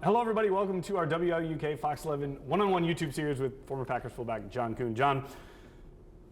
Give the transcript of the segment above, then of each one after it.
Hello, everybody. Welcome to our WLUK Fox 11 one-on-one YouTube series with former Packers fullback John Kuhn. John,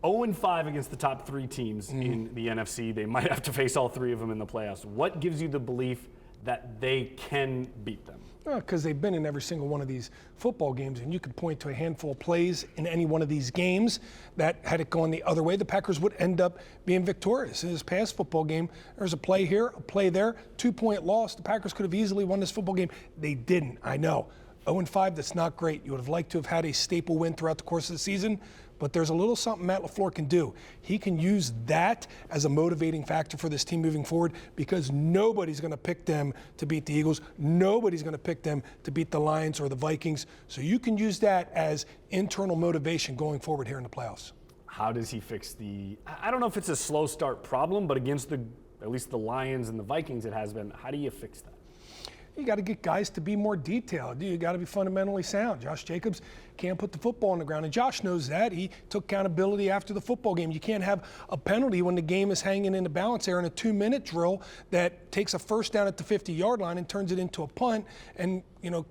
0-5 against the top three teams in the NFC. They might have to face all three of them in the playoffs. What gives you the belief that they can beat them? Because they've been in every single one of these football games, and you could point to a handful of plays in any one of these games that, had it gone the other way, the Packers would end up being victorious. In this past football game, there's a play here, a play there, 2-point loss. The Packers could have easily won this football game. They didn't, I know. 0-5, that's not great. You would have liked to have had a staple win throughout the course of the season, but there's a little something Matt LaFleur can do. He can use that as a motivating factor for this team moving forward, because nobody's going to pick them to beat the Eagles. Nobody's going to pick them to beat the Lions or the Vikings. So you can use that as internal motivation going forward here in the playoffs. How does he fix I don't know if it's a slow start problem, but against at least the Lions and the Vikings it has been. How do you fix that? You got to get guys to be more detailed. You got to be fundamentally sound. Josh Jacobs can't put the football on the ground, and Josh knows that. He took accountability after the football game. You can't have a penalty when the game is hanging in the balance there in a 2-minute drill that takes a first down at the 50-yard line and turns it into a punt. And,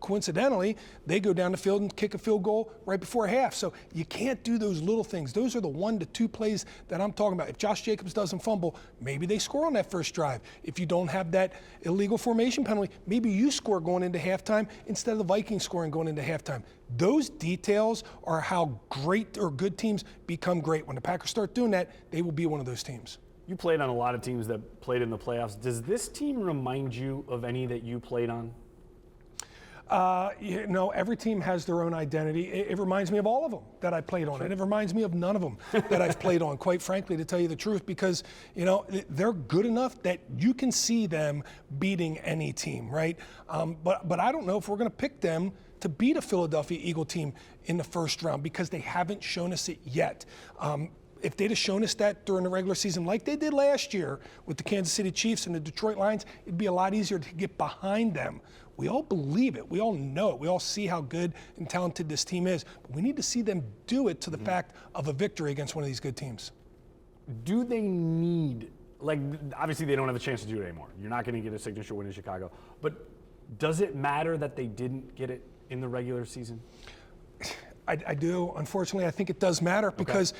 coincidentally, they go down the field and kick a field goal right before half. So you can't do those little things. Those are the 1 to 2 plays that I'm talking about. If Josh Jacobs doesn't fumble, maybe they score on that first drive. If you don't have that illegal formation penalty, maybe you score going into halftime instead of the Vikings scoring going into halftime. Those details are how great or good teams become great. When the Packers start doing that, they will be one of those teams. You played on a lot of teams that played in the playoffs. Does this team remind you of any that you played on? Every team has their own identity. It reminds me of all of them that I played on, and it reminds me of none of them that I've played on, quite frankly, to tell you the truth, because, they're good enough that you can see them beating any team, right? But I don't know if we're going to pick them to beat a Philadelphia Eagle team in the first round, because they haven't shown us it yet. If they'd have shown us that during the regular season like they did last year with the Kansas City Chiefs and the Detroit Lions, it'd be a lot easier to get behind them. We all believe it. We all know it. We all see how good and talented this team is. But we need to see them do it to the fact of a victory against one of these good teams. Do they need, obviously they don't have a chance to do it anymore. You're not going to get a signature win in Chicago. But does it matter that they didn't get it in the regular season? I do. Unfortunately, I think it does matter, because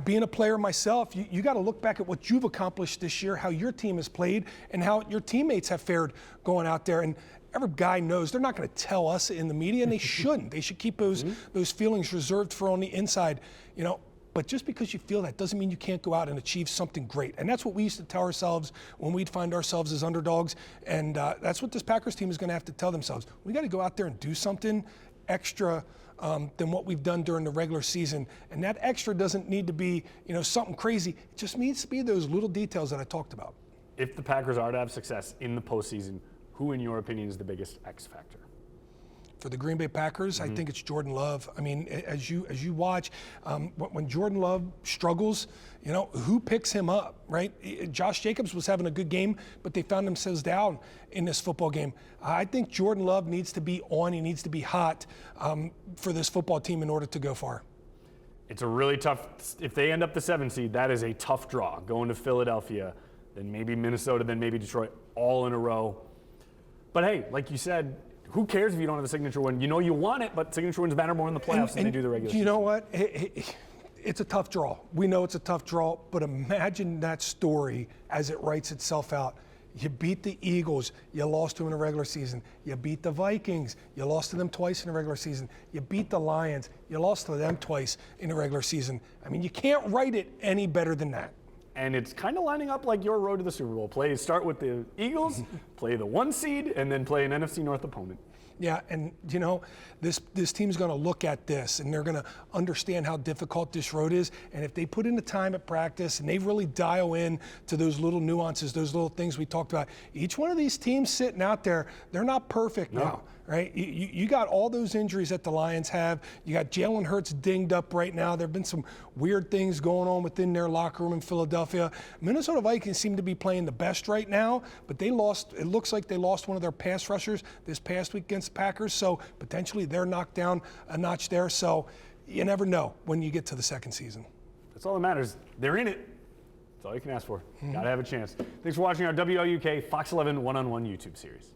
being a player myself, you got to look back at what you've accomplished this year, how your team has played, and how your teammates have fared going out there. And every guy knows they're not going to tell us in the media, and they shouldn't. They should keep those feelings reserved for on the inside, But just because you feel that doesn't mean you can't go out and achieve something great. And that's what we used to tell ourselves when we'd find ourselves as underdogs. And that's what this Packers team is going to have to tell themselves. We got to go out there and do something extra than what we've done during the regular season. And that extra doesn't need to be, something crazy. It just needs to be those little details that I talked about. If the Packers are to have success in the postseason, who, in your opinion, is the biggest X factor? For the Green Bay Packers, I think it's Jordan Love. I mean, as you watch, when Jordan Love struggles, who picks him up, right? Josh Jacobs was having a good game, but they found themselves down in this football game. I think Jordan Love needs to be on. He needs to be hot for this football team in order to go far. It's a really tough, if they end up the 7 seed, that is a tough draw. Going to Philadelphia, then maybe Minnesota, then maybe Detroit, all in a row. But hey, like you said, who cares if you don't have a signature win? You want it, but signature wins matter more in the playoffs than they do the regular season. You know what? It's a tough draw. We know it's a tough draw, but imagine that story as it writes itself out. You beat the Eagles, you lost to them in the regular season. You beat the Vikings, you lost to them twice in the regular season. You beat the Lions, you lost to them twice in the regular season. I mean, you can't write it any better than that. And it's kind of lining up like your road to the Super Bowl. Start with the Eagles, play the 1 seed, and then play an NFC North opponent. Yeah, and this team's going to look at this, and they're going to understand how difficult this road is. And if they put in the time at practice and they really dial in to those little nuances, those little things we talked about, each one of these teams sitting out there, they're not perfect now. Right? You got all those injuries that the Lions have. You got Jalen Hurts dinged up right now. There have been some weird things going on within their locker room in Philadelphia. Minnesota Vikings seem to be playing the best right now, but they lost. It looks like they lost one of their pass rushers this past week against the Packers, so potentially they're knocked down a notch there. So you never know when you get to the second season. That's all that matters. They're in it. That's all you can ask for. Got to have a chance. Thanks for watching our WLUK Fox 11 one-on-one YouTube series.